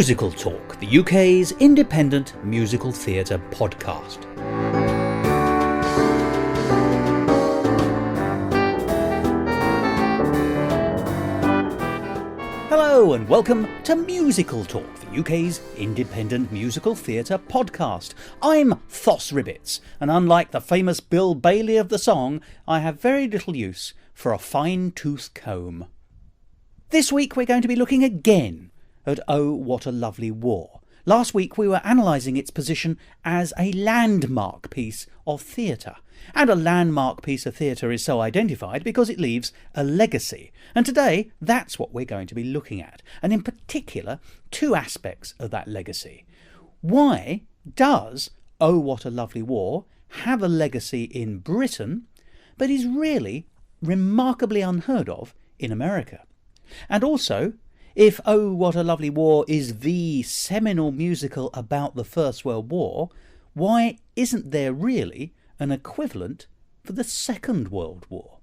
Musical Talk, the UK's independent musical theatre podcast. Hello and welcome to Musical Talk, the UK's independent musical theatre podcast. I'm Thos Ribbits, and unlike the famous Bill Bailey of the song, I have very little use for a fine-tooth comb. This week we're going to be looking again at Oh What a Lovely War. Last week we were analysing its position as a landmark piece of theatre. And a landmark piece of theatre is so identified because it leaves a legacy. And today that's what we're going to be looking at. And in particular, two aspects of that legacy. Why does Oh What a Lovely War have a legacy in Britain, but is really remarkably unheard of in America? And also, if Oh What a Lovely War is the seminal musical about the First World War, why isn't there really an equivalent for the Second World War?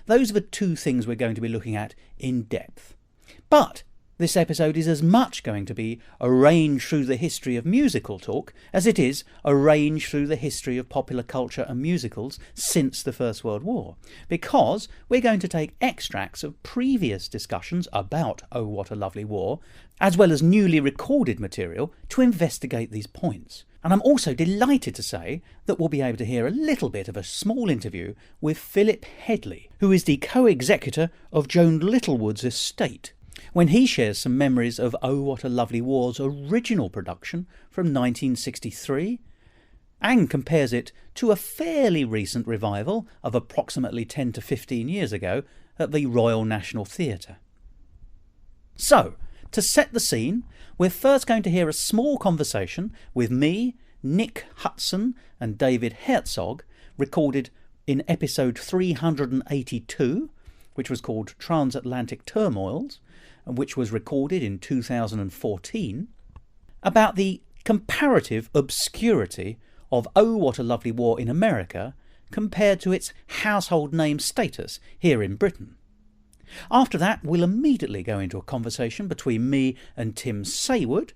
Those are the two things we're going to be looking at in depth. But this episode is as much going to be a range through the history of musical talk as it is a range through the history of popular culture and musicals since the First World War, because we're going to take extracts of previous discussions about Oh What a Lovely War, as well as newly recorded material to investigate these points. And I'm also delighted to say that we'll be able to hear a little bit of a small interview with Philip Headley, who is the co-executor of Joan Littlewood's estate, when he shares some memories of Oh What a Lovely War's original production from 1963 and compares it to a fairly recent revival of approximately 10 to 15 years ago at the Royal National Theatre. So, to set the scene, we're first going to hear a small conversation with me, Nick Hudson and David Herzog, recorded in episode 382, which was called Transatlantic Turmoils, and which was recorded in 2014, about the comparative obscurity of Oh What a Lovely War in America compared to its household name status here in Britain. After that, we'll immediately go into a conversation between me and Tim Saywood,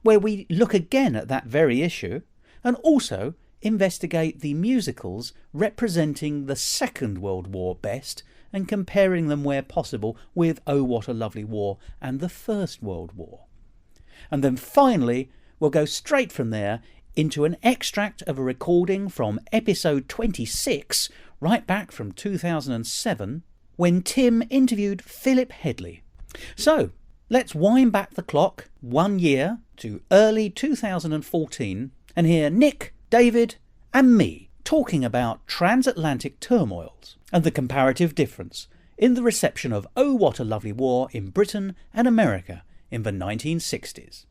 where we look again at that very issue and also investigate the musicals representing the Second World War best and comparing them where possible with Oh What a Lovely War and the First World War. And then finally, we'll go straight from there into an extract of a recording from episode 26, right back from 2007, when Tim interviewed Philip Headley. So, let's wind back the clock 1 year to early 2014 and hear Nick, David and me talking about transatlantic turmoils and the comparative difference in the reception of Oh What a Lovely War in Britain and America in the 1960s.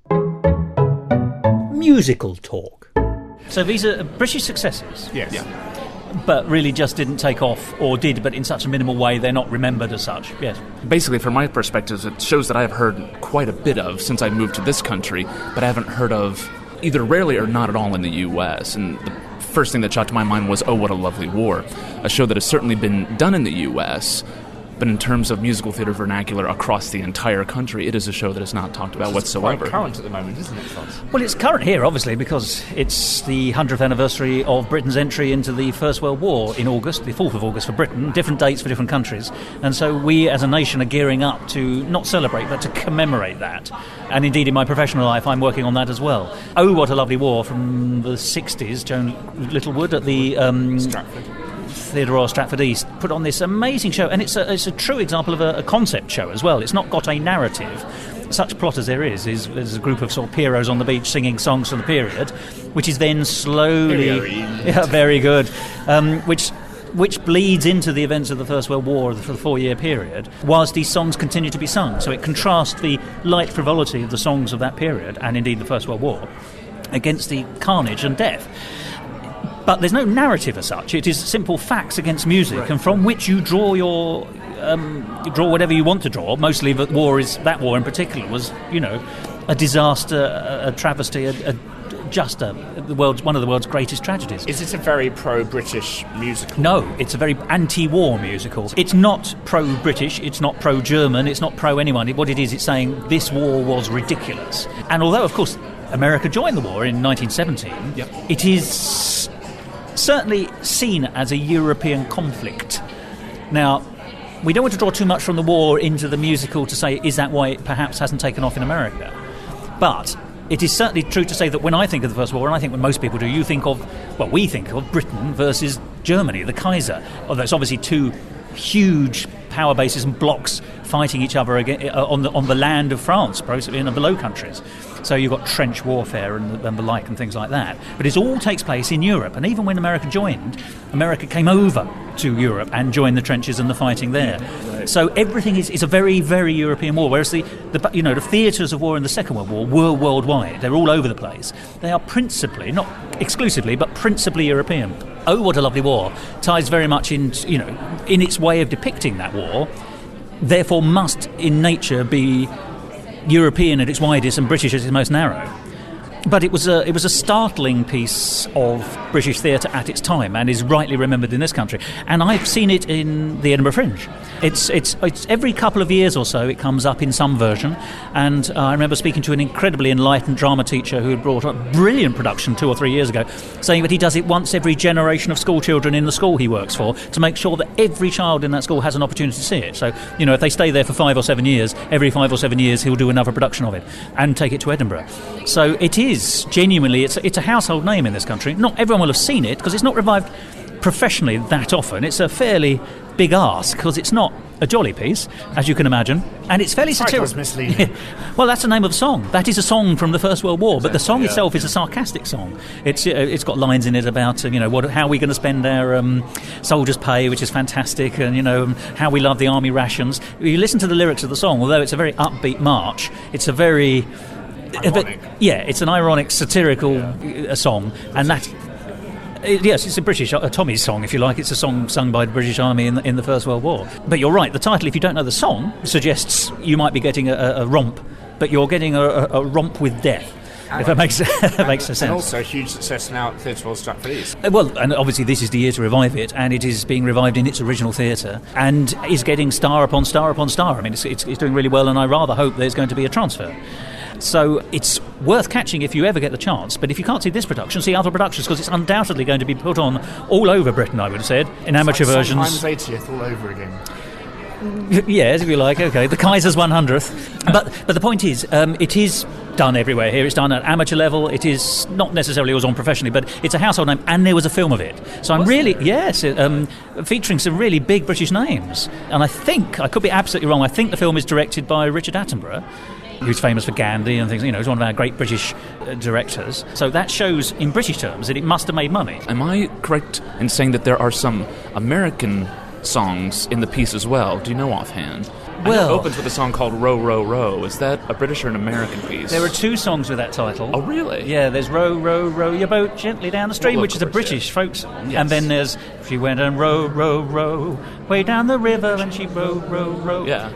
Musical Talk. So these are British successes? Yes. Yeah. But really just didn't take off, or did, but in such a minimal way they're not remembered as such. Yes. Basically, from my perspective, it shows that I have heard quite a bit of since I moved to this country, but I haven't heard of either rarely or not at all in the US. And the first thing that shot to my mind was Oh What a Lovely War, a show that has certainly been done in the US, but in terms of musical theatre vernacular across the entire country, it is a show that is not talked about whatsoever. It's quite current at the moment, isn't it, Fox? Well, it's current here, obviously, because it's the 100th anniversary of Britain's entry into the First World War in August, the 4th of August for Britain, different dates for different countries. And so we, as a nation, are gearing up to not celebrate, but to commemorate that. And indeed, in my professional life, I'm working on that as well. Oh, What a Lovely War from the 60s, Joan Littlewood at the Stratford. Theatre Royal Stratford East put on this amazing show, and it's a true example of a concept show as well. It's not got a narrative. Such plot as there is there's a group of sort of Pierrots on the beach singing songs from the period, which is then slowly... Yeah, very good. Which bleeds into the events of the First World War for the 4-year period, whilst these songs continue to be sung. So it contrasts the light frivolity of the songs of that period, and indeed the First World War, against the carnage and death. But there's no narrative as such. It is simple facts against music, right, and from which you draw your you draw whatever you want to draw. Mostly that war in particular was, a disaster, a travesty, a not just one of the world's greatest tragedies. Is it a very pro-British musical? No, it's a very anti-war musical. It's not pro-British, it's not pro-German, it's not pro-anyone. What it is, it's saying this war was ridiculous. And although, of course, America joined the war in 1917, Yep. it is certainly seen as a European conflict. Now, we don't want to draw too much from the war into the musical to say, is that why it perhaps hasn't taken off in America? But it is certainly true to say that when I think of the First World War, and I think when most people do, we think of Britain versus Germany, the Kaiser. Although it's obviously two huge power bases and blocks fighting each other on the land of France, in the Low Countries. So you've got trench warfare and the like and things like that. But it all takes place in Europe. And even when America joined, America came over to Europe and joined the trenches and the fighting there. Right. So everything is a very, very European war. Whereas the theatres of war in the Second World War were worldwide. They're all over the place. They are principally, not exclusively, but principally European. Oh, What a Lovely War ties very much in its way of depicting that war. Therefore, must in nature be European at its widest and British at its most narrow. But it was a startling piece of British theatre at its time, and is rightly remembered in this country. And I've seen it in the Edinburgh Fringe. It's every couple of years or so it comes up in some version. And I remember speaking to an incredibly enlightened drama teacher who had brought up a brilliant production 2 or 3 years ago, saying that he does it once every generation of school children in the school he works for to make sure that every child in that school has an opportunity to see it. So, if they stay there for 5 or 7 years, every 5 or 7 years he'll do another production of it and take it to Edinburgh. So it is genuinely, it's a household name in this country. Not everyone will have seen it because it's not revived professionally that often. It's a fairly big ask because it's not a jolly piece, as you can imagine, and it's fairly satirical. Misleading. Well, that's the name of the song. That is a song from the First World War, but the song itself is a sarcastic song. It's got lines in it about how we're going to spend our soldiers' pay, which is fantastic, and how we love the army rations. If you listen to the lyrics of the song, although it's a very upbeat march, it's a very it's an ironic, satirical song, and that. Yes, it's a British Tommy's song, if you like. It's a song sung by the British Army in the First World War. But you're right, the title, if you don't know the song, suggests you might be getting a romp, but you're getting a romp with death. If that makes sense. And also a huge success now at Theatre Royal Stratford East. Well, and obviously this is the year to revive it, and it is being revived in its original theatre, and is getting star upon star upon star. I mean, it's doing really well, and I rather hope there's going to be a transfer. So it's worth catching if you ever get the chance. But if you can't see this production, see other productions, because it's undoubtedly going to be put on all over Britain, I would have said, in amateur versions. Sometimes 80th all over again. Yes, if you like, okay. The Kaiser's 100th. But the point is, it is done everywhere here. It's done at amateur level. It is not necessarily always on professionally, but it's a household name, and there was a film of it. So I'm featuring some really big British names. And I think, I could be absolutely wrong, I think the film is directed by Richard Attenborough, who's famous for Gandhi and things, he's one of our great British directors. So that shows, in British terms, that it must have made money. Am I correct in saying that there are some American songs in the piece as well? Do you know offhand? Well, I know it opens with a song called Row, Row, Row. Is that a British or an American piece? There are 2 songs with that title. Oh, really? Yeah, there's Row, Row, Row Your Boat Gently Down the Stream, which is a British folk song. Yes. And then there's She Went and Row, Row, Row Way Down the River and She Row, Row, Row. Yeah.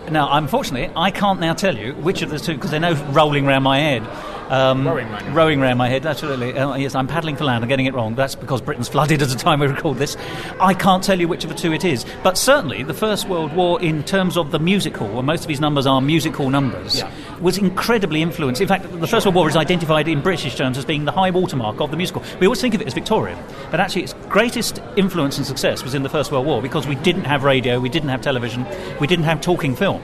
Now, unfortunately, I can't now tell you which of the 2, because they're now rolling round my head. Rowing round my head, absolutely. Yes, I'm paddling for land. I'm getting it wrong. That's because Britain's flooded at the time we record this. I can't tell you which of the 2 it is. But certainly, the First World War, in terms of the musical, where most of these numbers are musical numbers, was incredibly influenced. In fact, the First World War is identified in British terms as being the high watermark of the musical. We always think of it as Victorian, but actually its greatest influence and success was in the First World War, because we didn't have radio, we didn't have television, we didn't have talking film.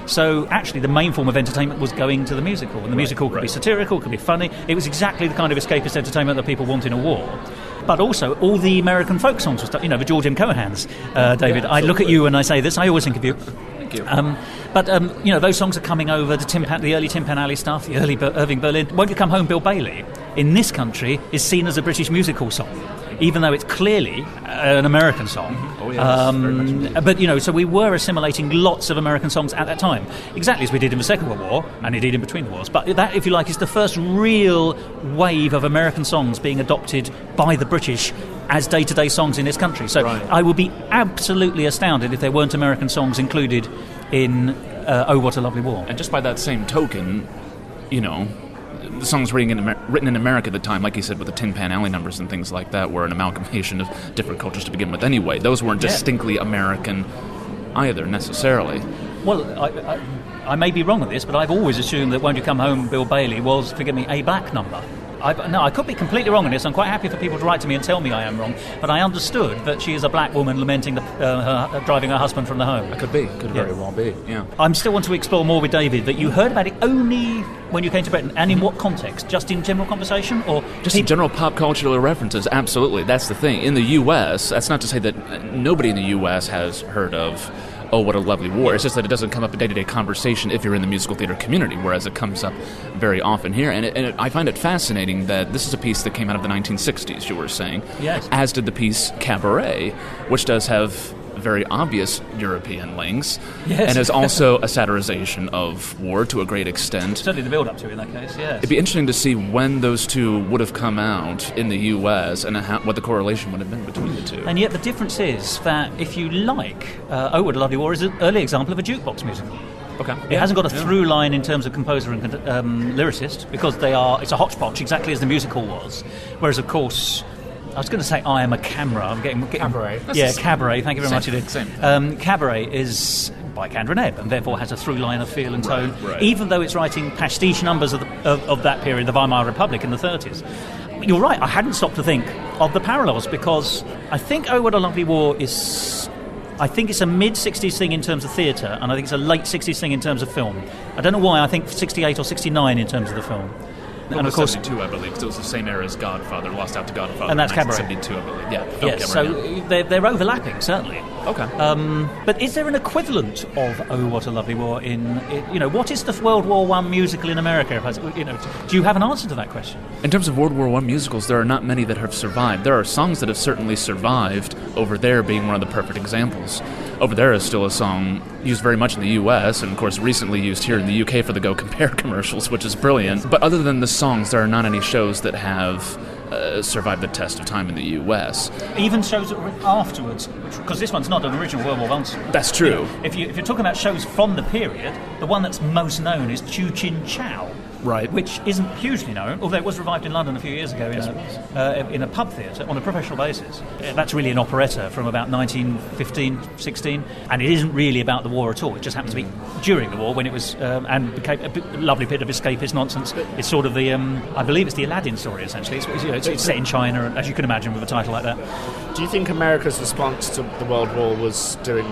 So actually the main form of entertainment was going to the musical, and the musical could be satirical, could be funny. It was exactly the kind of escapist entertainment that people want in a war. But also all the American folk songs were stuff, the George M. Cohans, David. I look at you and I say this, I always think of you. Thank you. But those songs are coming over, the early Tin Pan Alley stuff, the early Irving Berlin. Won't You Come Home, Bill Bailey, in this country is seen as a British musical song, even though it's clearly an American song. Oh, yes. But, so we were assimilating lots of American songs at that time, exactly as we did in the Second World War, and indeed in between the wars. But that, if you like, is the first real wave of American songs being adopted by the British as day-to-day songs in this country. So I would be absolutely astounded if there weren't American songs included in Oh, What a Lovely War. And just by that same token, the songs written in America at the time, like you said, with the Tin Pan Alley numbers and things like that, were an amalgamation of different cultures to begin with anyway. Those weren't distinctly American either, necessarily. Well, I may be wrong on this, but I've always assumed that Won't You Come Home, Bill Bailey was, forgive me, a black number. I could be completely wrong on this. I'm quite happy for people to write to me and tell me I am wrong. But I understood that she is a black woman lamenting her driving her husband from the home. It could very well be, yeah. I still want to explore more with David, that you heard about it only when you came to Britain, and in what context? Just in general conversation? Or just in general pop cultural references, absolutely. That's the thing. In the U.S., that's not to say that nobody in the U.S. has heard of Oh, What a Lovely War. It's just that it doesn't come up in day-to-day conversation if you're in the musical theater community, whereas it comes up very often here. And I find it fascinating that this is a piece that came out of the 1960s, you were saying, yes, as did the piece Cabaret, which does have very obvious European links, yes, and is also a satirization of war to a great extent. Certainly the build-up to it in that case, yes. It'd be interesting to see when those two would have come out in the U.S. and what the correlation would have been between the two. And yet the difference is that, if you like, Oh, What a Lovely War is an early example of a jukebox musical. Okay. It hasn't got a through line in terms of composer and lyricist, because it's a hodgepodge, exactly as the musical was. Whereas, of course, I was going to say I Am a Camera. I'm getting Cabaret. Cabaret. Thank you very much. You did. Same. Cabaret is by Kander and Ebb, and therefore has a through line of feel and tone, right. Even though it's writing pastiche numbers of that period, the Weimar Republic in the 30s. You're right. I hadn't stopped to think of the parallels, because I think Oh, What a Lovely War is. I think it's a mid-60s thing in terms of theatre, and I think it's a late 60s thing in terms of film. I don't know why. I think 68 or 69 in terms of the film. And of course, 72, I believe, because it was the same era as Godfather, Lost Out to Godfather. And that's Cabaret. 72, I believe. Yeah. Yes, so they're overlapping, certainly. Okay. But is there an equivalent of Oh, What a Lovely War in what is the World War I musical in America? Do you have an answer to that question? In terms of World War I musicals, there are not many that have survived. There are songs that have certainly survived, Over There being one of the perfect examples. Over There is still a song used very much in the U.S. and, of course, recently used here in the U.K. for the Go Compare commercials, which is brilliant. But other than the songs, there are not any shows that have survived the test of time in the U.S. Even shows that were afterwards, because this one's not an original World War I song. That's true. If you're talking about shows from the period, the one that's most known is Chu Chin Chow. Right. Which isn't hugely known, although it was revived in London a few years ago in a pub theatre on a professional basis. That's really an operetta from about 1915-16, and it isn't really about the war at all. It just happens to be during the war, when it was, and became a lovely bit of escapist nonsense. It's sort of the, I believe it's the Aladdin story, essentially. It's set in China, as you can imagine, with a title like that. Do you think America's response to the World War was doing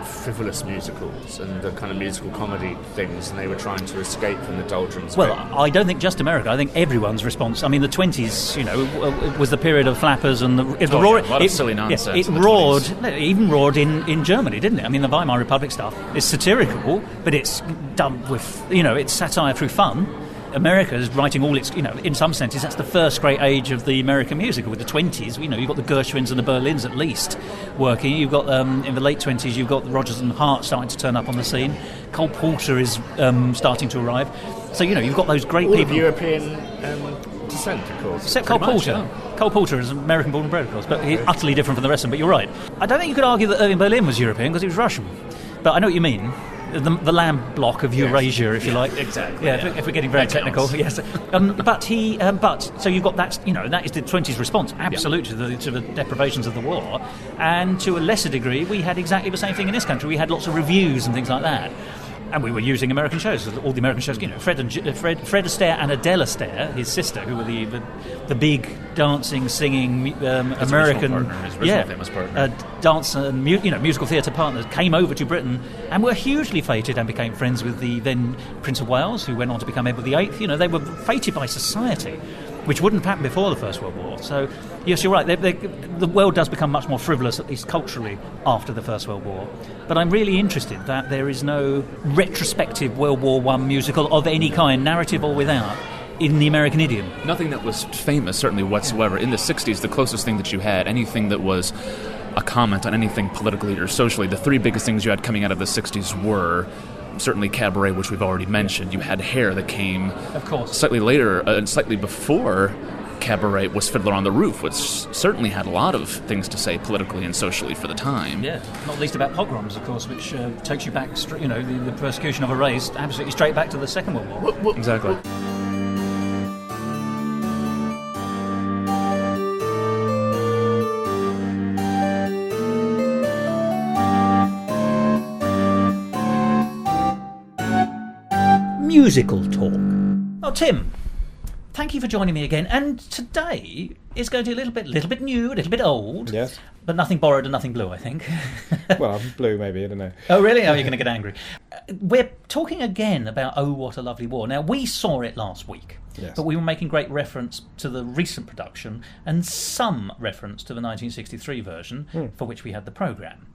frivolous musicals and the kind of musical comedy things, and they were trying to escape from the doldrums? Well, I don't think just America. I think everyone's response. I mean, the 20s, was the period of flappers and the roar. A lot of silly nonsense. It roared, it roared in Germany, didn't it? I mean, the Weimar Republic stuff is satirical, but it's done with, it's satire through fun. America is writing all its, in some senses, that's the first great age of the American musical. With the 20s, you've got the Gershwins and the Berlins at least working. You've got, in the late 20s, you've got the Rodgers and Hart starting to turn up on the scene. Cole Porter is starting to arrive. So, you've got those great all people. Of European descent, of course. Except Cole Porter. Yeah. Cole Porter is American born and bred, of course, but he's utterly different from the rest of them. But you're right. I don't think you could argue that Irving Berlin was European, because he was Russian. But I know what you mean. The land block of Eurasia, if you like. Exactly. Yeah, if we're getting very technical. Yes. So you've got that. That is the 20s response, absolutely, to the deprivations of the war, and to a lesser degree, we had exactly the same thing in this country. We had lots of reviews and things like that. And we were using American shows, all the American shows. Fred Astaire and Adele Astaire, his sister, who were the big dancing, singing American, famous partner, dance and musical theatre partners, came over to Britain and were hugely feted and became friends with the then Prince of Wales, who went on to become Edward VIII. They were feted by society, which wouldn't happen before the First World War. So, yes, you're right. The world does become much more frivolous, at least culturally, after the First World War. But I'm really interested that there is no retrospective World War I musical of any kind, narrative or without, in the American idiom. Nothing that was famous, certainly, whatsoever. In the 60s, the closest thing that you had, anything that was a comment on anything politically or socially, the three biggest things you had coming out of the 60s were certainly Cabaret, which we've already mentioned. You had Hair that came, of course, slightly later, slightly before Cabaret was Fiddler on the Roof, which certainly had a lot of things to say politically and socially for the time. Yeah, not least about pogroms, of course, which takes you back, the persecution of a race, absolutely straight back to the Second World War. Exactly. Musical Talk. Oh, Tim, thank you for joining me again. And today is going to be a little bit new, a little bit old. Yes. But nothing borrowed and nothing blue, I think. Well, blue maybe, I don't know. Oh, really? Oh, you're going to get angry. We're talking again about Oh, What a Lovely War. Now, we saw it last week. Yes. But we were making great reference to the recent production and some reference to the 1963 version for which we had the programme.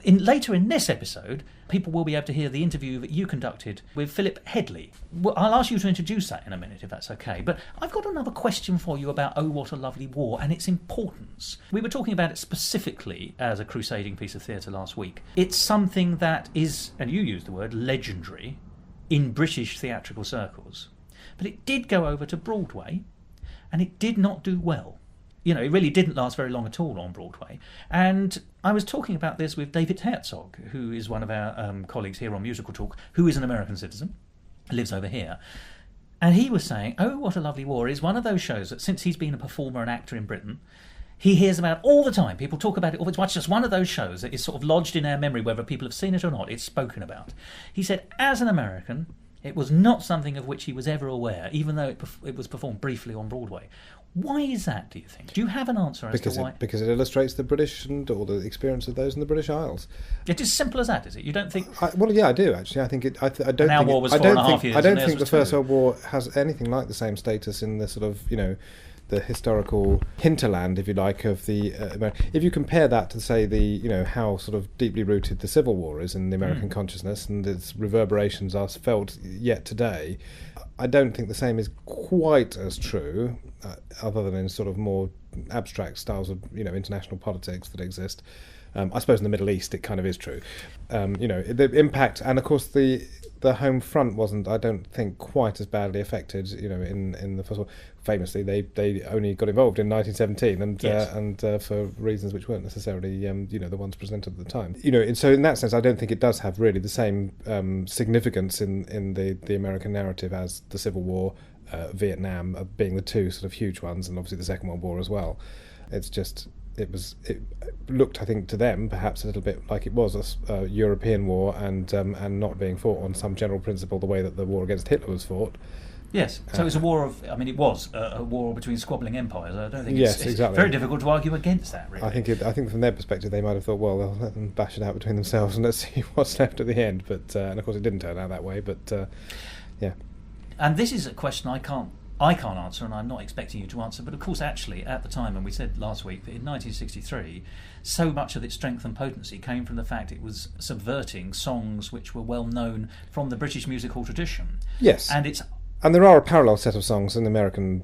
Later in this episode, people will be able to hear the interview that you conducted with Philip Headley. Well, I'll ask you to introduce that in a minute, if that's okay. But I've got another question for you about Oh, What a Lovely War and its importance. We were talking about it specifically as a crusading piece of theatre last week. It's something that is, and you used the word, legendary in British theatrical circles. But it did go over to Broadway, and it did not do well. You know, it really didn't last very long at all on Broadway. And I was talking about this with David Herzog, who is one of our colleagues here on Musical Talk, who is an American citizen, lives over here. And he was saying, Oh, What a Lovely War is one of those shows that since he's been a performer and actor in Britain, he hears about all the time. People talk about it all the time. It's just one of those shows that is sort of lodged in our memory, whether people have seen it or not. It's spoken about. He said, as an American, it was not something of which he was ever aware, even though it was performed briefly on Broadway. Why is that, do you think? Do you have an answer as to why? Because it illustrates the British and all the experience of those in the British Isles. It's as simple as that, is it? You don't think... Well, yeah, I do, actually. I think it... I don't and our think war was 4.5 years. I don't think the First World War has anything like the same status in the sort of, you know, the historical hinterland, if you like, of the if you compare that to, say, the, you know, how sort of deeply rooted the Civil War is in the American consciousness, and its reverberations are felt yet today, I don't think the same is quite as true, other than in sort of more abstract styles of, you know, international politics that exist. I suppose in the Middle East it kind of is true. You know, the impact, and of course the home front wasn't, I don't think, quite as badly affected. You know, in the First War, famously they only got involved in 1917, and yes. and for reasons which weren't necessarily you know, the ones presented at the time. You know, and so in that sense, I don't think it does have really the same significance in the American narrative as the Civil War, Vietnam being the two sort of huge ones, and obviously the Second World War as well. It's just. It looked, I think, to them perhaps a little bit like it was a European war, and not being fought on some general principle the way that the war against Hitler was fought. Yes, so it was a war of... I mean, it was a war between squabbling empires. I don't think yes, it's exactly. very difficult to argue against that, really. I think from their perspective they might have thought, well, they'll let them bash it out between themselves and let's see what's left at the end. But and of course it didn't turn out that way. But yeah. And this is a question I can't answer, and I'm not expecting you to answer, but of course actually at the time, and we said last week that in 1963 so much of its strength and potency came from the fact it was subverting songs which were well known from the British musical tradition. Yes. And there are a parallel set of songs in the American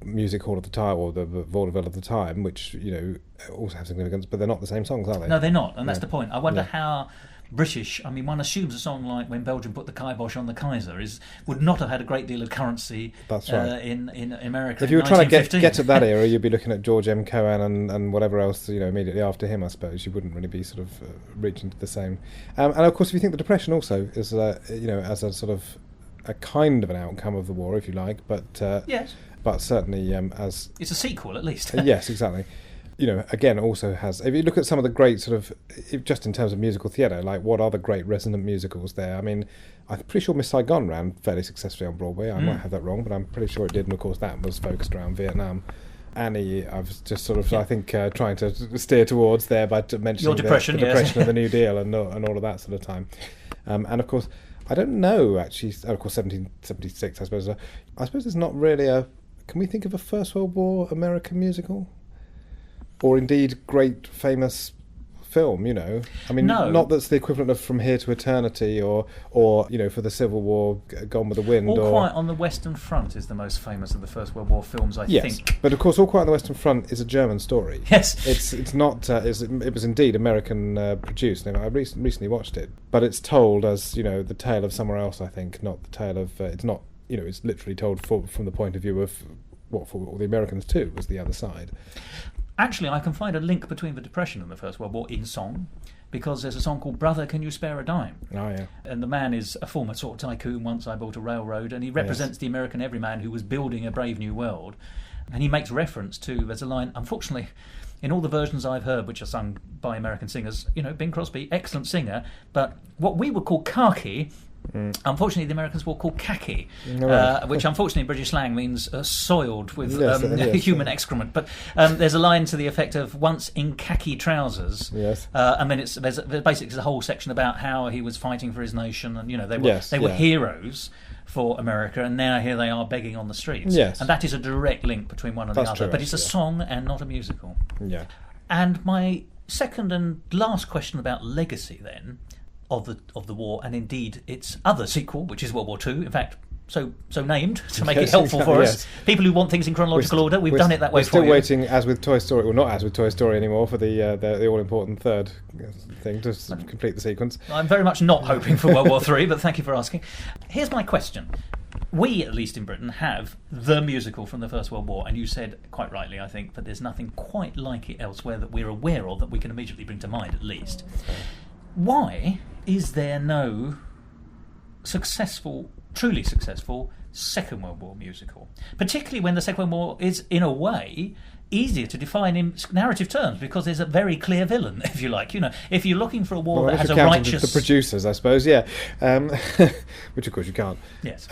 music hall of the time, or the vaudeville of the time, which, you know, also have significance, but they're not the same songs, are they? No, they're not, and that's the point. I wonder how British, I mean, one assumes a song like When Belgium Put the Kibosh on the Kaiser would not have had a great deal of currency. That's right. In America. If you were trying to get to that era, you'd be looking at George M. Cohan and whatever else, you know, immediately after him, I suppose. You wouldn't really be sort of reaching to the same. And of course, if you think the Depression also is, you know, as a sort of a kind of an outcome of the war, if you like, but yes, but certainly as it's a sequel at least. Yes, exactly. You know, again, also has, if you look at some of the great sort of, just in terms of musical theatre, like what are the great resonant musicals there? I mean, I'm pretty sure Miss Saigon ran fairly successfully on Broadway. I might have that wrong, but I'm pretty sure it did. And of course, that was focused around Vietnam. Annie, I was just sort of, I think, trying to steer towards there by mentioning the depression of the New Deal and all of that sort of time. And of course, I don't know, actually, of course, 1776, I suppose. I suppose there's not really can we think of a First World War American musical? Or indeed great famous film, you know. I mean, not that's the equivalent of From Here to Eternity or you know, for the Civil War, Gone with the Wind. All Quiet on the Western Front is the most famous of the First World War films, I think. But of course, All Quiet on the Western Front is a German story. Yes. It's not, it was indeed American produced. I recently watched it. But it's told as, you know, the tale of somewhere else, I think, not the tale of, it's not, you know, it's literally told from the point of view of what for all the Americans too was the other side. Actually, I can find a link between the Depression and the First World War in song, because there's a song called Brother, Can You Spare a Dime? Oh, yeah. And the man is a former sort of tycoon, once I built a railroad, and he represents the American everyman who was building a brave new world. And he makes reference to, there's a line, unfortunately, in all the versions I've heard, which are sung by American singers, you know, Bing Crosby, excellent singer, but what we would call khaki Unfortunately, the Americans wore called khaki, Right. which unfortunately in British slang means soiled with Yes. human excrement. But there's a line to the effect of once in khaki trousers, Yes. and then there's basically a whole section about how he was fighting for his nation, and they were heroes for America, and now here they are begging on the streets. Yes. And that is a direct link between one and That's the other. true, But it's a actually, song and not a musical. Yeah. And my second and last question about legacy, then, of the war, and indeed its other sequel, which is World War II. In fact, so named to make it Yes, helpful for yes. us. People who want things in chronological order, we've done it that way for you. We're still waiting, as with Toy Story, well, not as with Toy Story anymore, for the all-important third thing to complete the sequence. I'm very much not hoping for World War III, but thank you for asking. Here's my question. We, at least in Britain, have the musical from the First World War, and you said, quite rightly, I think, that there's nothing quite like it elsewhere that we're aware of, that we can immediately bring to mind, at least. Why is there no truly successful Second World War musical? Particularly when the Second World War is, in a way, easier to define in narrative terms, because there's a very clear villain, if you like. If you're looking for a war that has a righteous... The producers, I suppose, yeah. Which, of course, you can't. Yes.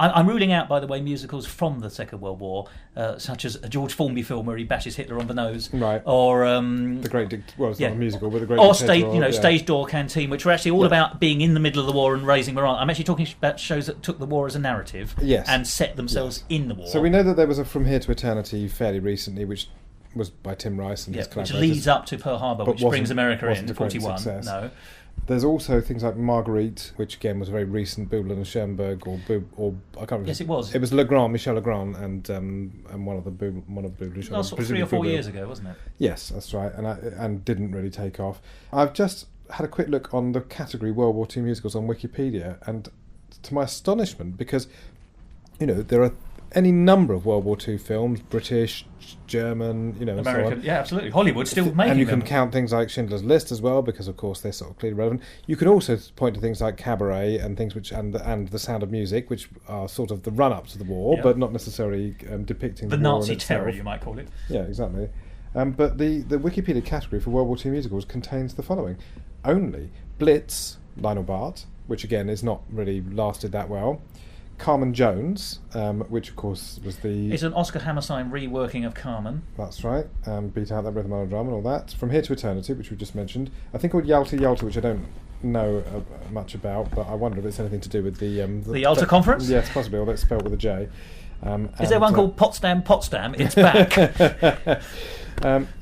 I'm ruling out, by the way, musicals from the Second World War, such as a George Formby film where he bashes Hitler on the nose, right? Or the Great, it's not a musical, but the Great, or Stage Door Canteen, which were actually all about being in the middle of the war and raising morale. I'm actually talking about shows that took the war as a narrative, and set themselves in the war. So we know that there was a From Here to Eternity fairly recently, which was by Tim Rice and his collaborators, which leads up to Pearl Harbor, which brings America in 41. No. There's also things like Marguerite, which again was very recent. Bublin and Schoenberg, or I can't remember. Yes, it was. It was Legrand, Michel Legrand, and one of Bublin and Schoenberg. Sort of 3 or 4 years ago, wasn't it? Yes, that's right, and didn't really take off. I've just had a quick look on the category World War II musicals on Wikipedia, and to my astonishment, because there are any number of World War II films, British, German, American, so on. yeah, absolutely. Hollywood still making them. And you can count things like Schindler's List as well, because of course they're sort of clearly relevant. You can also point to things like Cabaret and things which and The Sound of Music, which are sort of the run-up to the war, but not necessarily depicting the war Nazi in itself. terror, you might call it. Yeah, exactly. But the Wikipedia category for World War II musicals contains the following: only Blitz, Lionel Bart, which again is not really lasted that well. Carmen Jones, which of course was It's an Oscar Hammerstein reworking of Carmen. That's right. Beat out that rhythm and drum and all that. From Here to Eternity, which we just mentioned. I think called Yalta Yalta, which I don't know much about, but I wonder if it's anything to do with the Yalta Conference. Yes, possibly. Although it's spelled with a J. Is there one called Potsdam? It's back.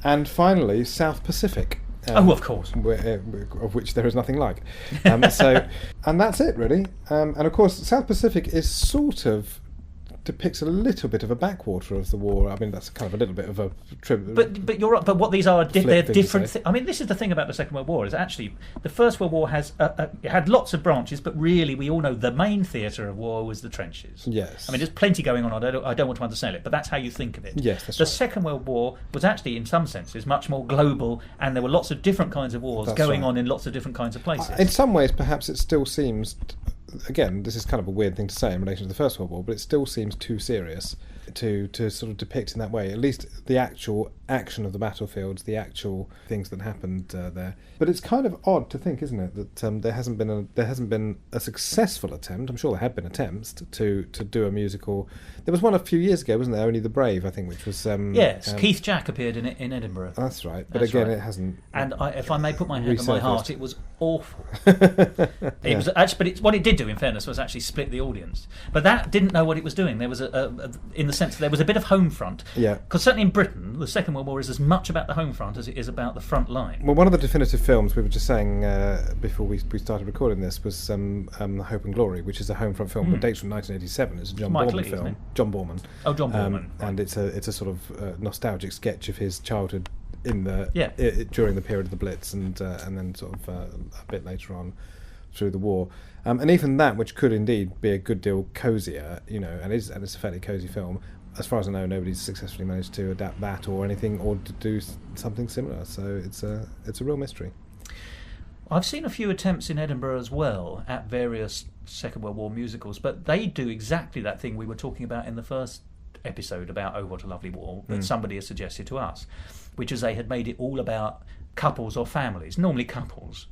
And finally, South Pacific. Of course. Of which there is nothing like. And that's it, really. And of course, South Pacific is sort of depicts a little bit of a backwater of the war. I mean, that's kind of a little bit of a trip. But you're right. But what these are, they're different. I mean, this is the thing about the Second World War, is actually the First World War has it had lots of branches, but really we all know the main theatre of war was the trenches. Yes. I mean, there's plenty going on. I don't want to undersell it, but that's how you think of it. Yes, that's the right. Second World War was actually, in some senses, much more global, and there were lots of different kinds of wars going on in lots of different kinds of places. In some ways, perhaps it still seems. Again, this is kind of a weird thing to say in relation to the First World War, but it still seems too serious to sort of depict in that way. At least the actual action of the battlefields, the actual things that happened there. But it's kind of odd to think, isn't it, that there hasn't been a successful attempt. I'm sure there have been attempts to do a musical. There was one a few years ago, wasn't there? Only the Brave, I think, which was yes. Keith Jack appeared in it in Edinburgh. That's right. But again, it hasn't. And if I may put my hand on my heart, it was awful. It was actually, but what it did do, in fairness, was actually split the audience. But that didn't know what it was doing. There was in the sense that there was a bit of home front. Yeah. Because certainly in Britain, the Second World War is as much about the home front as it is about the front line. Well, one of the definitive films we were just saying before we started recording this was Hope and Glory, which is a home front film that dates from 1987. It's a John Boorman film. John Boorman. Oh, John Boorman. And it's a sort of nostalgic sketch of his childhood in the during the period of the Blitz and then sort of a bit later on through the war. And even that, which could indeed be a good deal cosier, and it's a fairly cosy film. As far as I know, nobody's successfully managed to adapt that or anything, or to do something similar. So it's a real mystery. I've seen a few attempts in Edinburgh as well at various Second World War musicals, but they do exactly that thing we were talking about in the first episode about Oh, What a Lovely War that somebody has suggested to us, which is they had made it all about couples or families, normally couples.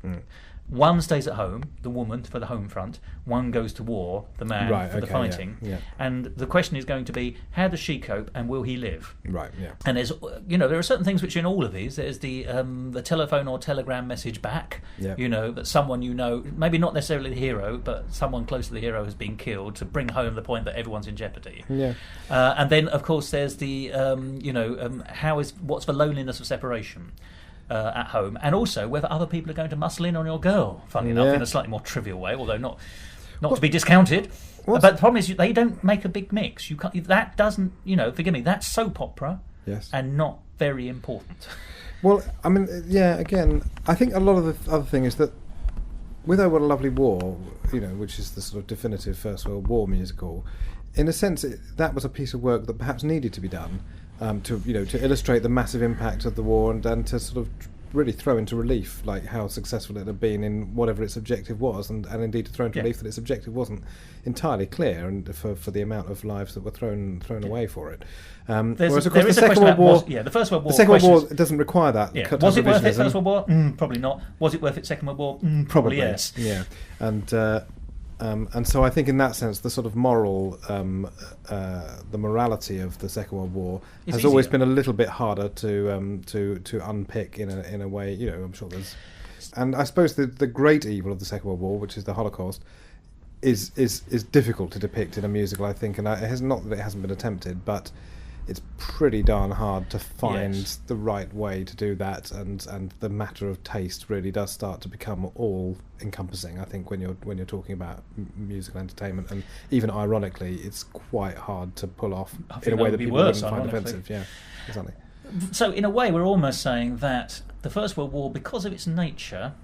One stays at home, the woman for the home front. One goes to war, the man for the fighting. Yeah. And the question is going to be, how does she cope, and will he live? Right. Yeah. And there's, there are certain things which in all of these, there's the telephone or telegram message back. Yeah. That someone maybe not necessarily the hero, but someone close to the hero has been killed to bring home the point that everyone's in jeopardy. Yeah. And then, of course, there's the what's the loneliness of separation. At home, and also whether other people are going to muscle in on your girl, funny enough, in a slightly more trivial way, although not to be discounted. But the problem is they don't make a big mix. You can't. That doesn't. Forgive me. That's soap opera, yes, and not very important. Well, I mean, yeah. Again, I think a lot of the other thing is that with "Oh What a Lovely War," which is the sort of definitive First World War musical, in a sense, that was a piece of work that perhaps needed to be done. To illustrate the massive impact of the war and to sort of really throw into relief like how successful it had been in whatever its objective was, and indeed to throw into relief that its objective wasn't entirely clear, and for the amount of lives that were thrown away for it. Whereas of course the Second World War, the First World War, the Second World War doesn't require that. Yeah. Was it worth it? First World War? Probably not. Was it worth it? Second World War? Probably yes. Yeah, and so I think in that sense the sort of moral, the morality of the Second World War has always been a little bit harder to unpick in a way. I'm sure there's, and I suppose the great evil of the Second World War, which is the Holocaust, is difficult to depict in a musical, I think, and it has not that it hasn't been attempted, but it's pretty darn hard to find the right way to do that, and the matter of taste really does start to become all encompassing, I think, when you're talking about musical entertainment, and even ironically it's quite hard to pull off in a way that people wouldn't find offensive. Yeah, exactly. So in a way we're almost saying that the First World War, because of its nature,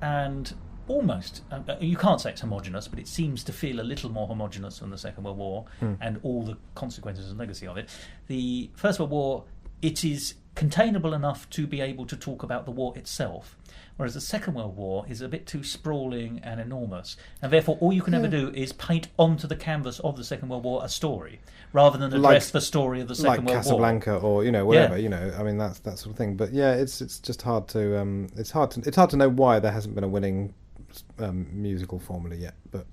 and almost, you can't say it's homogenous, but it seems to feel a little more homogenous than the Second World War and all the consequences and legacy of it. The First World War, it is containable enough to be able to talk about the war itself, whereas the Second World War is a bit too sprawling and enormous, and therefore all you can ever do is paint onto the canvas of the Second World War a story, rather than address the story of the Second World War. Like Casablanca or whatever, I mean that's that sort of thing. But yeah, it's just hard to it's hard to know why there hasn't been a winning musical formula yet, but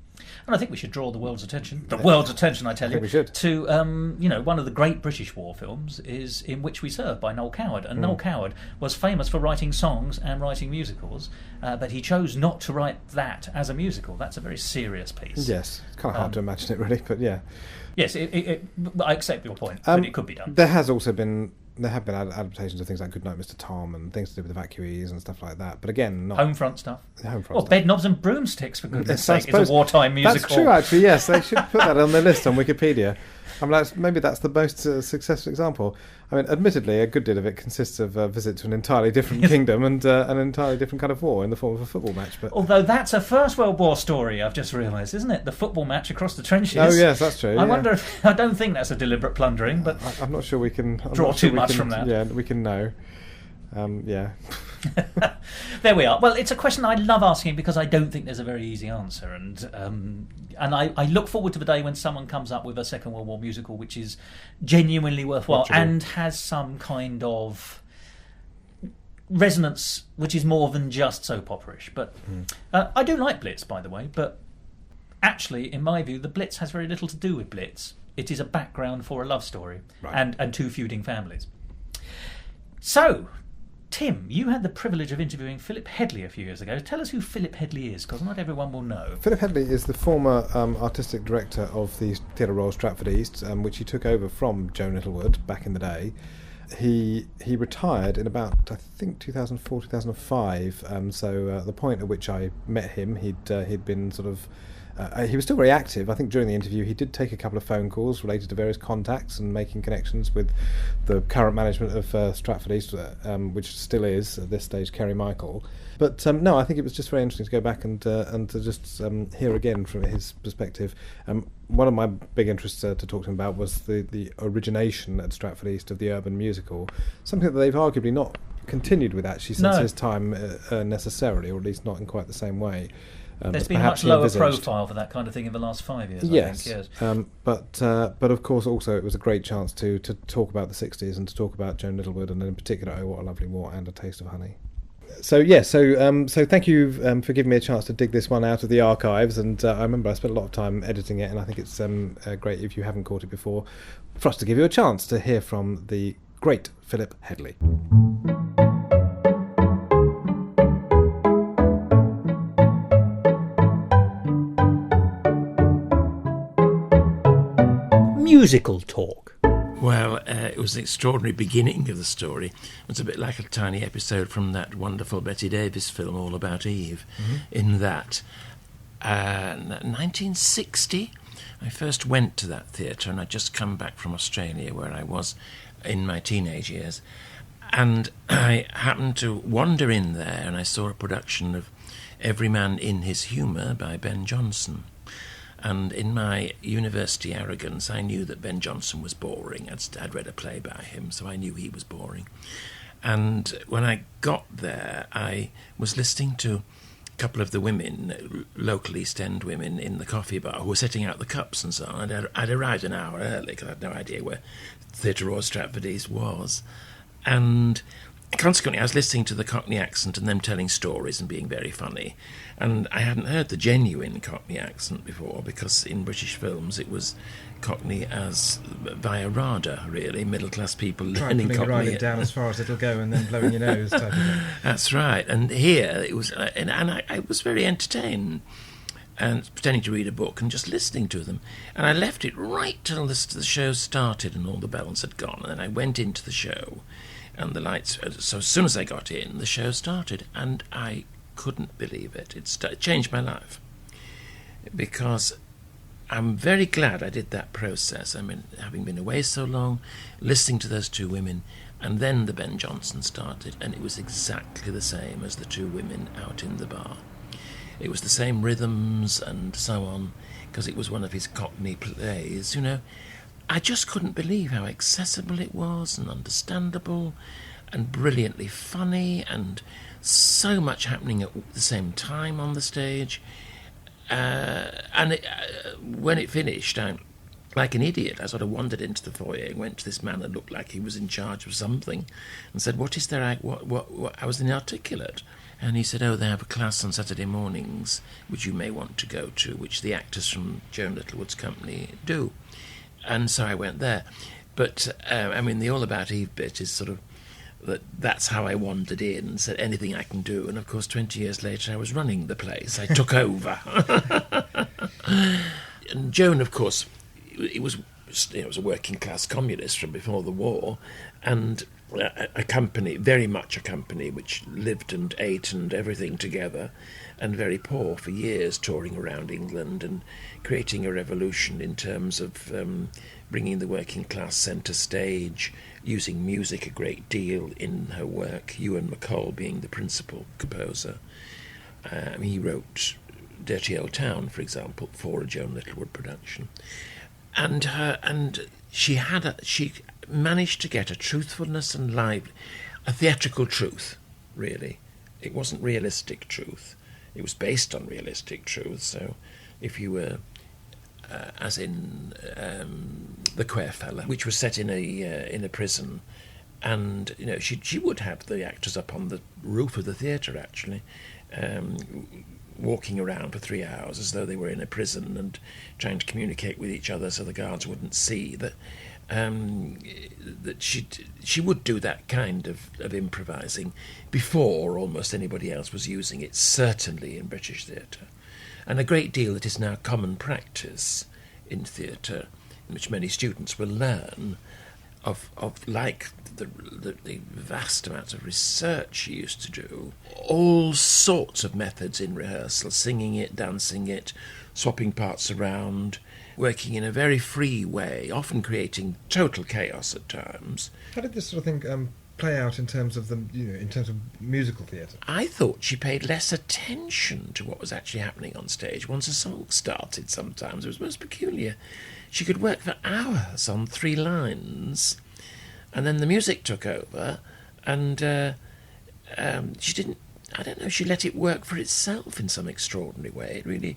and I think we should draw the world's attention. The world's attention, I tell you, we should. To one of the great British war films is In Which We Serve by Noel Coward, and Noel Coward was famous for writing songs and writing musicals, but he chose not to write that as a musical. That's a very serious piece. Yes, it's kind of hard to imagine it really, but yeah. Yes, I accept your point, but it could be done. There have been adaptations of things like Goodnight Mr. Tom and things to do with evacuees and stuff like that. But again, not Homefront stuff. Stuff. Bed Knobs and Broomsticks, for goodness sake. It's a wartime musical. That's true, actually, yes. They should put that on their list on Wikipedia. I mean, maybe that's the most successful example. I mean, admittedly, a good deal of it consists of a visit to an entirely different kingdom and an entirely different kind of war in the form of a football match. But although that's a First World War story, I've just realised, isn't it? The football match across the trenches. Oh, yes, that's true. I wonder if... I don't think that's a deliberate plundering, but... I'm not sure we can... draw too much from that. Yeah, we can know. Yeah. There we are. Well, it's a question I love asking because I don't think there's a very easy answer, and I look forward to the day when someone comes up with a Second World War musical which is genuinely worthwhile and has some kind of resonance which is more than just soap opera-ish. But I do like Blitz, by the way, but actually, in my view, the Blitz has very little to do with Blitz. It is a background for a love story and two feuding families. So, Tim, you had the privilege of interviewing Philip Headley a few years ago. Tell us who Philip Headley is, because not everyone will know. Philip Headley is the former artistic director of the Theatre Royal Stratford East, which he took over from Joan Littlewood back in the day. He retired in about, I think, 2004, 2005. So the point at which I met him, he'd been sort of... he was still very active. I think during the interview he did take a couple of phone calls related to various contacts and making connections with the current management of Stratford East, which still is at this stage Kerry Michael. But no, I think it was just very interesting to go back and to just hear again from his perspective. One of my big interests to talk to him about was the origination at Stratford East of the urban musical, something that they've arguably not continued with actually since his time necessarily, or at least not in quite the same way. There's been a much lower profile for that kind of thing in the last 5 years, I think, yes. But of course also it was a great chance to talk about the 60s and to talk about Joan Littlewood, and in particular Oh What a Lovely War and A Taste of Honey. So thank you for giving me a chance to dig this one out of the archives. And I remember I spent a lot of time editing it, and I think it's great, if you haven't caught it before, for us to give you a chance to hear from the great Philip Headley. Musical talk. Well, it was an extraordinary beginning of the story. It was a bit like a tiny episode from that wonderful Bette Davis film, All About Eve, in that 1960, I first went to that theatre, and I'd just come back from Australia, where I was in my teenage years, and I happened to wander in there, and I saw a production of Every Man in His Humour by Ben Jonson. And in my university arrogance, I knew that Ben Jonson was boring. I'd read a play by him, so I knew he was boring. And when I got there, I was listening to a couple of the women, local East End women, in the coffee bar who were setting out the cups and so on. I'd arrived an hour early because I had no idea where Theatre Royal Stratford East was. And consequently, I was listening to the Cockney accent and them telling stories and being very funny. And I hadn't heard the genuine Cockney accent before, because in British films it was Cockney as via RADA, really, middle-class people learning Cockney. Trying to down as far as it'll go and then blowing your nose type of thing. That's right. And here it was, and I was very entertained, and pretending to read a book and just listening to them. And I left it right till the show started and all the bells had gone. And then I went into the show, and the lights. So as soon as I got in, the show started, and I couldn't believe it. It changed my life, because I'm very glad I did that process. I mean, having been away so long, listening to those two women, and then the Ben Jonson started, and it was exactly the same as the two women out in the bar. It was the same rhythms and so on, because it was one of his Cockney plays, you know. I just couldn't believe how accessible it was, and understandable, and brilliantly funny, and so much happening at the same time on the stage. When it finished, like an idiot, I sort of wandered into the foyer and went to this man that looked like he was in charge of something, and said, "What is there? What?" I was inarticulate. And he said, "Oh, they have a class on Saturday mornings, which you may want to go to, which the actors from Joan Littlewood's company do." And so I went there. But, I mean, the All About Eve bit is sort of, that's how I wandered in and said, anything I can do. And, of course, 20 years later, I was running the place. I took over. And Joan, of course, was a working-class communist from before the war, and a company, very much a company, which lived and ate and everything together, and very poor for years, touring around England and creating a revolution in terms of bringing the working class centre stage, using music a great deal in her work, Ewan MacColl being the principal composer. He wrote Dirty Old Town, for example, for a Joan Littlewood production. And she managed to get a truthfulness and a theatrical truth, really. It wasn't realistic truth. It was based on realistic truth. So if you were, as in The Quare Fella, which was set in a prison, and you know she would have the actors up on the roof of the theatre, actually, walking around for 3 hours as though they were in a prison and trying to communicate with each other so the guards wouldn't see that. That she would do that kind of improvising before almost anybody else was using it, certainly in British theatre. And a great deal that is now common practice in theatre, which many students will learn, of like the vast amounts of research she used to do, all sorts of methods in rehearsal, singing it, dancing it, swapping parts around, working in a very free way, often creating total chaos at times. How did this sort of thing play out in terms of in terms of musical theatre? I thought she paid less attention to what was actually happening on stage once a song started. Sometimes it was most peculiar. She could work for hours on 3 lines, and then the music took over, and she didn't. I don't know. She let it work for itself in some extraordinary way.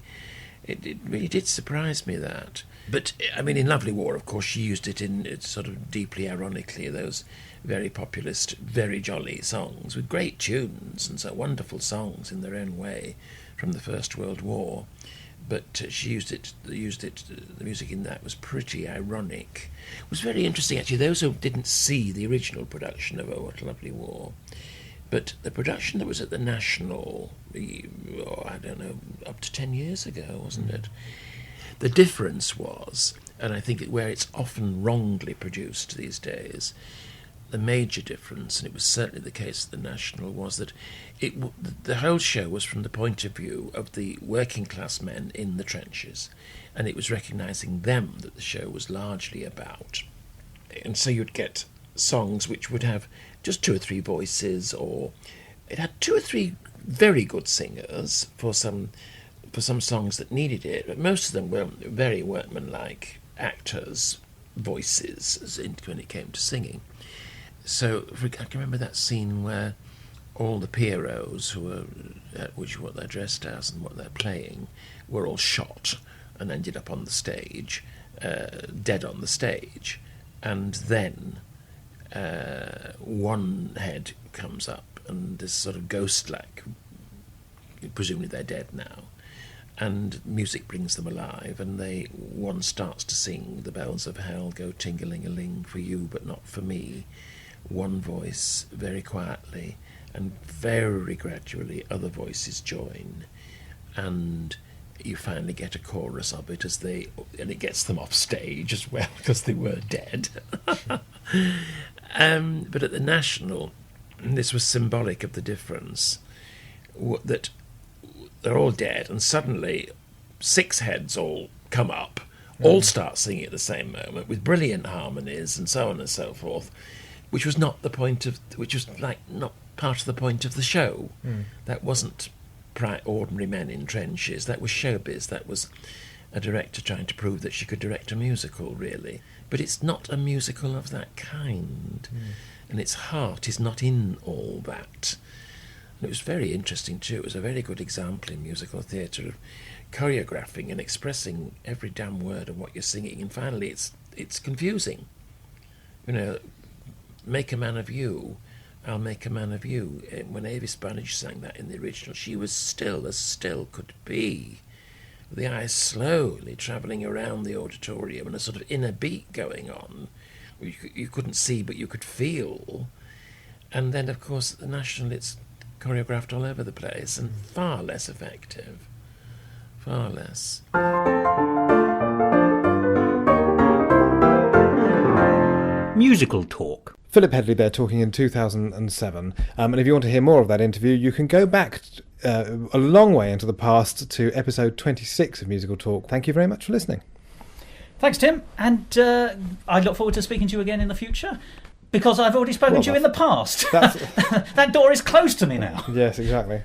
It really did surprise me that. But, I mean, in Lovely War, of course, she used it in sort of deeply ironically, those very populist, very jolly songs with great tunes and so wonderful songs in their own way from the First World War. But she used it. The music in that was pretty ironic. It was very interesting, actually. Those who didn't see the original production of Oh, What a Lovely War, but the production that was at the National, I don't know, up to 10 years ago, wasn't it? The difference was, and I think where it's often wrongly produced these days, the major difference, and it was certainly the case at the National, was that the whole show was from the point of view of the working class men in the trenches, and it was recognising them that the show was largely about. And so you'd get songs which would have just 2 or 3 voices, or it had 2 or 3 very good singers for some songs that needed it, but most of them were very workmanlike actors' voices when it came to singing. So I can remember that scene where all the Pierrots, what they're dressed as and what they're playing, were all shot and ended up on the stage, dead on the stage, and then one head comes up and this sort of ghost-like, presumably they're dead now, and music brings them alive, and one starts to sing "The bells of hell go ting-a-ling-a-ling, for you but not for me," one voice very quietly, and very gradually other voices join, and you finally get a chorus of it and it gets them off stage as well because they were dead. But at the National, this was symbolic of the difference, that they're all dead, and suddenly 6 heads all come up, all start singing at the same moment with brilliant harmonies and so on and so forth, which was not part of the point of the show. That wasn't ordinary men in trenches. That was showbiz. That was a director trying to prove that she could direct a musical, really. But it's not a musical of that kind, and its heart is not in all that. And it was very interesting too. It was a very good example in musical theatre of choreographing and expressing every damn word of what you're singing. And finally, it's confusing. Make a man of you, I'll make a man of you. When Avis Budge sang that in the original, she was still as still could be, with the eyes slowly travelling around the auditorium and a sort of inner beat going on. You couldn't see, but you could feel. And then, of course, at the National, it's choreographed all over the place and far less effective. Far less. Musical Talk. Philip Headley there talking in 2007. And if you want to hear more of that interview, you can go back a long way into the past to episode 26 of Musical Talk. Thank you very much for listening. Thanks, Tim. And I look forward to speaking to you again in the future, because I've already spoken to you in the past. That door is closed to me now. Yes, exactly.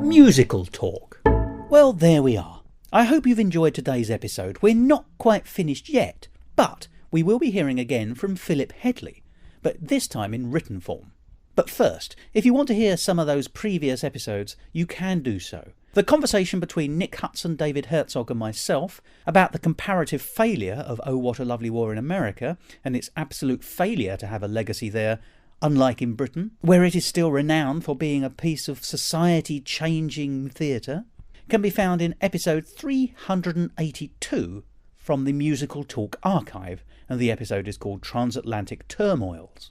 Musical Talk. Well, there we are. I hope you've enjoyed today's episode. We're not quite finished yet, but we will be hearing again from Philip Headley, but this time in written form. But first, if you want to hear some of those previous episodes, you can do so. The conversation between Nick Hudson, David Herzog and myself about the comparative failure of Oh What a Lovely War in America and its absolute failure to have a legacy there, unlike in Britain, where it is still renowned for being a piece of society-changing theatre, can be found in episode 382 from the Musical Talk archive, and the episode is called Transatlantic Turmoils.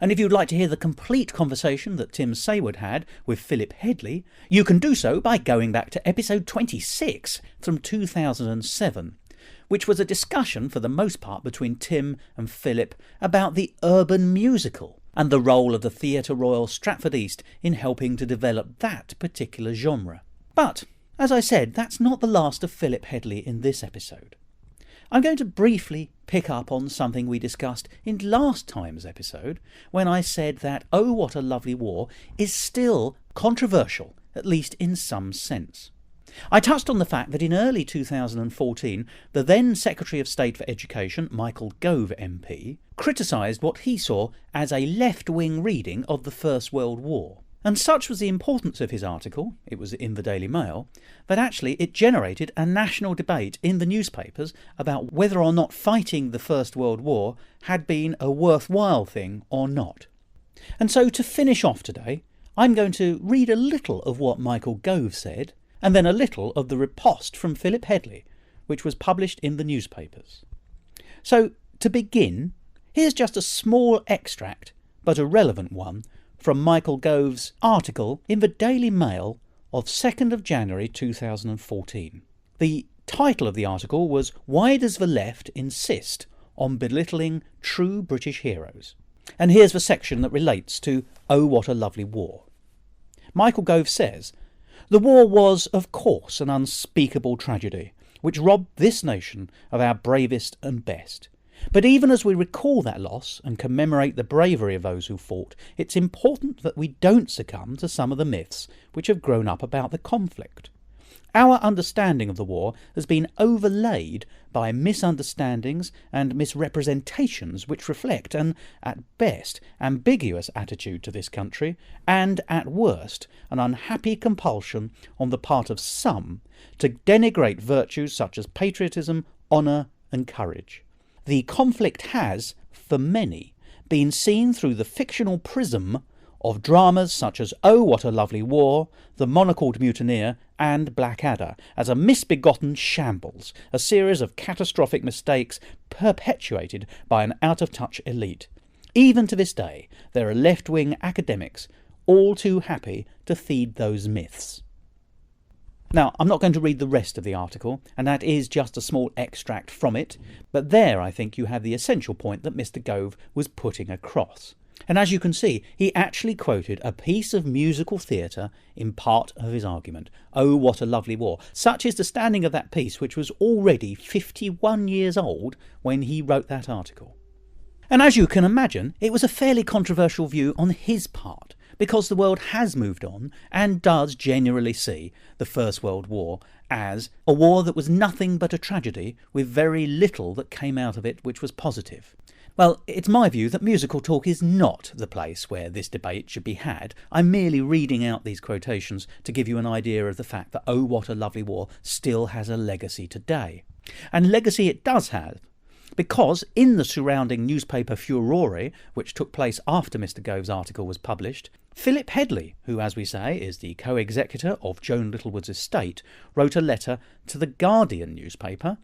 And if you'd like to hear the complete conversation that Tim Sayward had with Philip Headley, you can do so by going back to episode 26 from 2007, which was a discussion for the most part between Tim and Philip about the urban musical and the role of the Theatre Royal Stratford East in helping to develop that particular genre. But, as I said, that's not the last of Philip Headley in this episode. I'm going to briefly pick up on something we discussed in last time's episode, when I said that Oh What a Lovely War is still controversial, at least in some sense. I touched on the fact that in early 2014, the then Secretary of State for Education, Michael Gove MP, criticised what he saw as a left-wing reading of the First World War. And such was the importance of his article, it was in the Daily Mail, that actually it generated a national debate in the newspapers about whether or not fighting the First World War had been a worthwhile thing or not. And so to finish off today, I'm going to read a little of what Michael Gove said, and then a little of the riposte from Philip Headley, which was published in the newspapers. So, to begin, here's just a small extract, but a relevant one, from Michael Gove's article in the Daily Mail of 2nd of January 2014. The title of the article was "Why Does the Left Insist on Belittling True British Heroes?" And here's the section that relates to Oh What a Lovely War. Michael Gove says, "The war was, of course, an unspeakable tragedy, which robbed this nation of our bravest and best. But even as we recall that loss and commemorate the bravery of those who fought, it's important that we don't succumb to some of the myths which have grown up about the conflict. Our understanding of the war has been overlaid by misunderstandings and misrepresentations which reflect an, at best, ambiguous attitude to this country, and at worst, an unhappy compulsion on the part of some to denigrate virtues such as patriotism, honour and courage. The conflict has, for many, been seen through the fictional prism of dramas such as Oh What a Lovely War, The Monocled Mutineer and Blackadder as a misbegotten shambles, a series of catastrophic mistakes perpetuated by an out-of-touch elite. Even to this day, there are left-wing academics all too happy to feed those myths." Now, I'm not going to read the rest of the article, and that is just a small extract from it, but there I think you have the essential point that Mr. Gove was putting across. And as you can see, he actually quoted a piece of musical theatre in part of his argument. Oh, what a lovely war. Such is the standing of that piece, which was already 51 years old when he wrote that article. And as you can imagine, it was a fairly controversial view on his part, because the world has moved on and does generally see the First World War as a war that was nothing but a tragedy with very little that came out of it which was positive. Well, it's my view that Musical Talk is not the place where this debate should be had. I'm merely reading out these quotations to give you an idea of the fact that Oh What a Lovely War still has a legacy today. And legacy it does have, because in the surrounding newspaper furore, which took place after Mr. Gove's article was published, Philip Headley, who, as we say, is the co-executor of Joan Littlewood's estate, wrote a letter to the Guardian newspaper,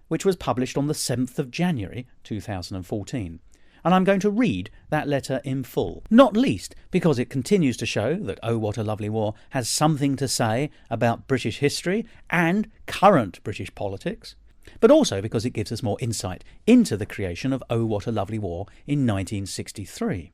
which was published on the 7th of January 2014. And I'm going to read that letter in full, not least because it continues to show that Oh What a Lovely War has something to say about British history and current British politics, but also because it gives us more insight into the creation of Oh What a Lovely War in 1963.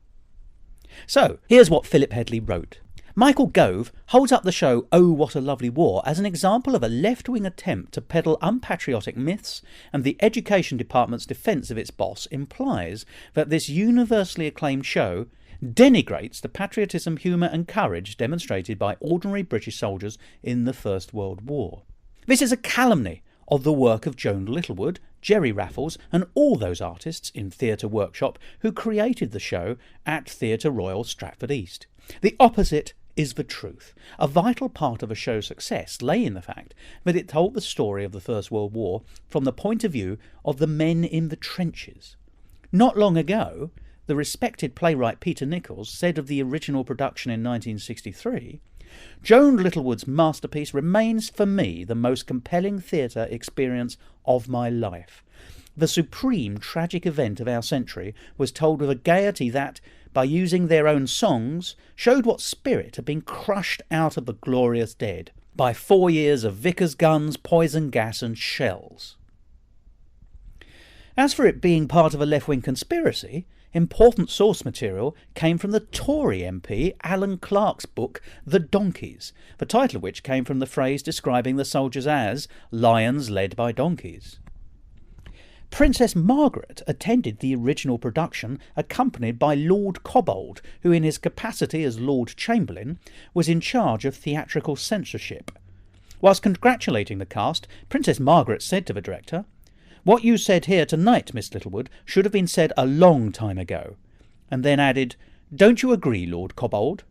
So, here's what Philip Headley wrote. Michael Gove holds up the show Oh What a Lovely War as an example of a left-wing attempt to peddle unpatriotic myths, and the Education Department's defence of its boss implies that this universally acclaimed show denigrates the patriotism, humour and courage demonstrated by ordinary British soldiers in the First World War. This is a calumny of the work of Joan Littlewood, Jerry Raffles and all those artists in Theatre Workshop who created the show at Theatre Royal Stratford East. The opposite is the truth. A vital part of a show's success lay in the fact that it told the story of the First World War from the point of view of the men in the trenches. Not long ago, the respected playwright Peter Nichols said of the original production in 1963, "Joan Littlewood's masterpiece remains for me the most compelling theatre experience of my life. The supreme tragic event of our century was told with a gaiety that, by using their own songs, showed what spirit had been crushed out of the glorious dead by 4 years of Vickers guns, poison gas and shells." As for it being part of a left-wing conspiracy, important source material came from the Tory MP Alan Clark's book The Donkeys, the title of which came from the phrase describing the soldiers as lions led by donkeys. Princess Margaret attended the original production accompanied by Lord Cobbold, who in his capacity as Lord Chamberlain was in charge of theatrical censorship. Whilst congratulating the cast, Princess Margaret said to the director, "What you said here tonight, Miss Littlewood, should have been said a long time ago," and then added, "Don't you agree, Lord Cobbold?"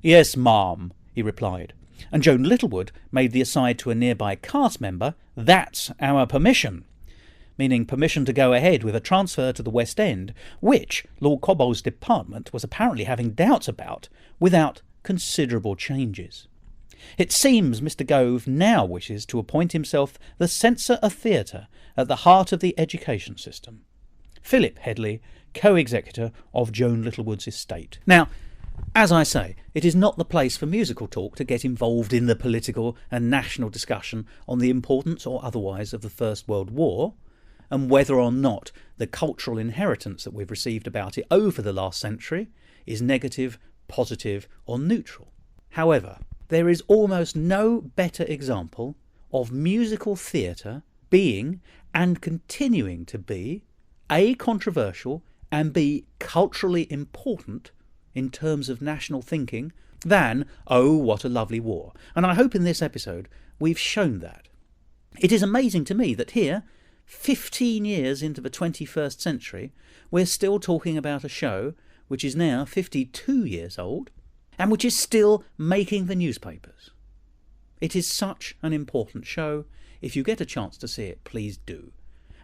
"Yes, ma'am," he replied, and Joan Littlewood made the aside to a nearby cast member, "That's our permission," meaning permission to go ahead with a transfer to the West End, which Lord Cobbold's department was apparently having doubts about, without considerable changes. It seems Mr. Gove now wishes to appoint himself the censor of theatre at the heart of the education system. Philip Headley, co-executor of Joan Littlewood's estate. Now, as I say, it is not the place for musical talk to get involved in the political and national discussion on the importance or otherwise of the First World War, and whether or not the cultural inheritance that we've received about it over the last century is negative, positive or neutral. However, there is almost no better example of musical theatre being and continuing to be A, controversial, and B, culturally important in terms of national thinking than Oh, What a Lovely War. And I hope in this episode we've shown that. It is amazing to me that here, 15 years into the 21st century, we're still talking about a show which is now 52 years old and which is still making the newspapers. It is such an important show. If you get a chance to see it, please do.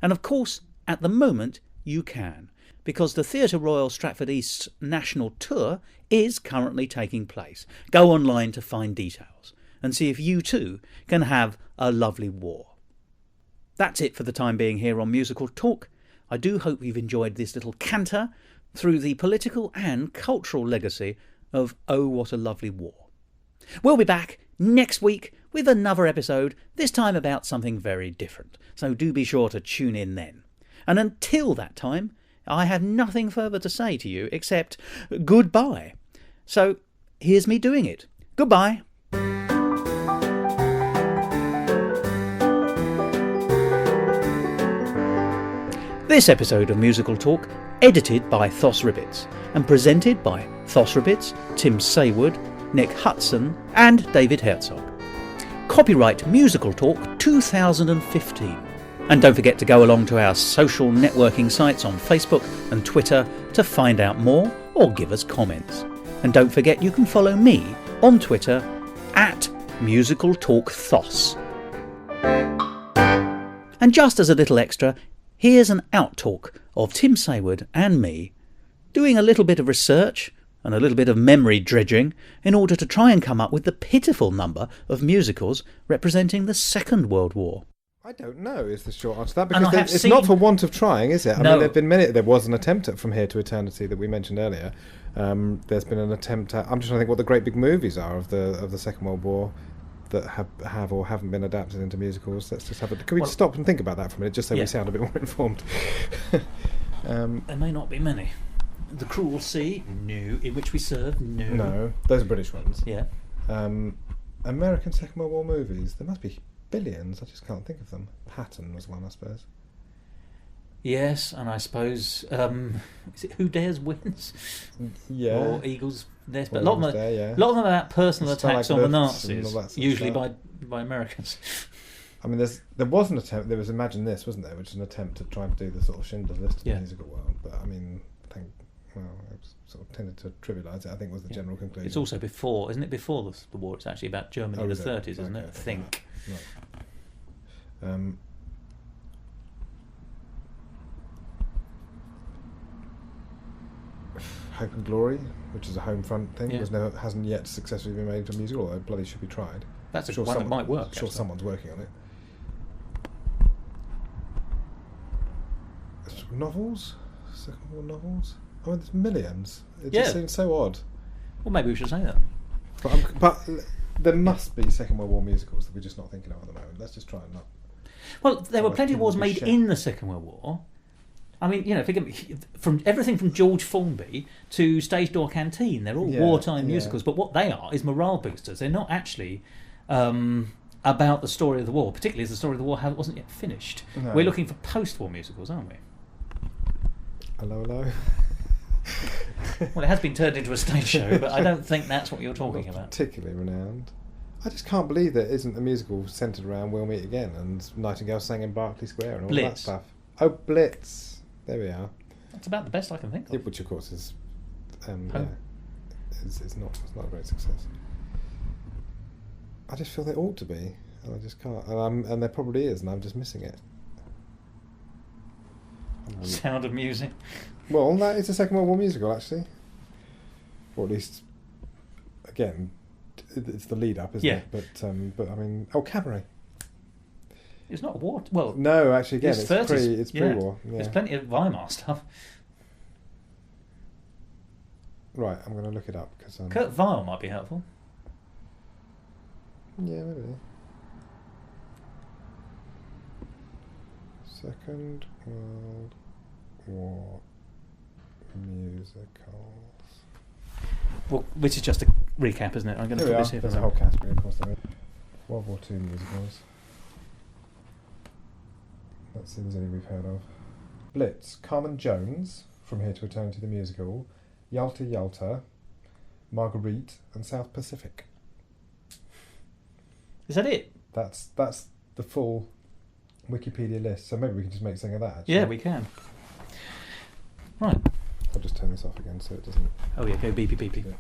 And of course, at the moment, you can, because the Theatre Royal Stratford East's national tour is currently taking place. Go online to find details and see if you too can have a lovely war. That's it for the time being here on Musical Talk. I do hope you've enjoyed this little canter through the political and cultural legacy of Oh, What a Lovely War. We'll be back next week with another episode, this time about something very different. So do be sure to tune in then. And until that time, I have nothing further to say to you except goodbye. So here's me doing it. Goodbye. This episode of Musical Talk, edited by Thos Ribbits and presented by Thos Ribbits, Tim Saywood, Nick Hudson and David Herzog. Copyright Musical Talk 2015. And don't forget to go along to our social networking sites on Facebook and Twitter to find out more or give us comments. And don't forget you can follow me on Twitter at Musical Talk Thos. And just as a little extra, here's an outtalk of Tim Saywood and me doing a little bit of research and a little bit of memory dredging in order to try and come up with the pitiful number of musicals representing the Second World War. I don't know is the short answer to that, And I because have it's seen- not for want of trying, is it? I No. mean, there've been many. There was an attempt at From Here to Eternity that we mentioned earlier. There's been an attempt at. I'm just trying to think what the great big movies are of the Second World War that have or haven't been adapted into musicals. Let's just have a. Can we stop and think about that for a minute, just so Yeah. we sound a bit more informed? There may not be many. The Cruel Sea? No. In Which We Serve? No. No, those are British ones. Yeah. American Second World War movies. There must be billions. I just can't think of them. Patton was one, I suppose. Yes, and I suppose is it Who Dares Wins? Yeah. Or Eagles Nest? But Or a lot of Eagles them, Dare, yeah. a lot of them are about personal attacks on the Stalag Luft Nazis, and all that sort of usually stuff. by Americans. I mean, there was an attempt. There was Imagine This, wasn't there? Which is an attempt to try and do the sort of Schindler's List of Yeah. the musical world. But I mean, I think, well, it sort of tended to trivialise it. I think was the general conclusion. It's also before, isn't it? Before the war, it's actually about Germany in the is it? 30s, isn't Okay, it? I think. Right. Hope and Glory, which is a home front thing, Yeah. hasn't yet successfully been made into a musical, although it bloody should be tried. That's Sure one that someone- might work. Sure, actually. someone's working on it. Novels, Second War novels. I mean, there's millions. It Yeah. just seems so odd. Well, maybe we should say that. But there must be Second World War musicals that we're just not thinking of at the moment. Let's just try and not. Well, there were Well, plenty of wars people made share. in the Second World War. I mean, from everything from George Formby to Stage Door Canteen, they're all Yeah, wartime yeah. musicals. But what they are is morale boosters. They're not actually about the story of the war, particularly as the story of the war wasn't yet finished. No. We're looking for post-war musicals, aren't we? Hello, hello. Well, it has been turned into a stage show, but I don't think that's what you're talking Not about. particularly renowned. I just can't believe there isn't a musical centred around We'll Meet Again and Nightingale sang in Berkeley Square and all that Blitz. stuff. Oh, Blitz. There we are. That's about the best I can think Yeah, of. which, of course, is... Home. it's not a great success. I just feel there ought to be, and I just can't. And there probably is, and I'm just missing it. Sound of Music. Well, that is a Second World War musical, actually. Or at least, again, it's the lead up, isn't Yeah. it? But I mean, Cabaret. It's not war. Well, No, actually, again, it's 30s. It's pre-war. Yeah. There's plenty of Weimar stuff. Right, I'm going to look it up because Kurt Weill might be helpful. yeah, maybe. Second World War musicals. Well, which is just a recap, isn't it? I'm going to Here we put are. this here. There's a whole category, of course. There is. World War II musicals. Let's see if there's any we've heard of. Blitz, Carmen Jones, From Here to Eternity the musical, Yalta Yalta, Marguerite, and South Pacific. Is that it? That's the full Wikipedia list. So maybe we can just make something of that. Actually. Yeah, we can. Right. I'll just turn this off again so it doesn't. Oh yeah, go beepy beepy. Yeah.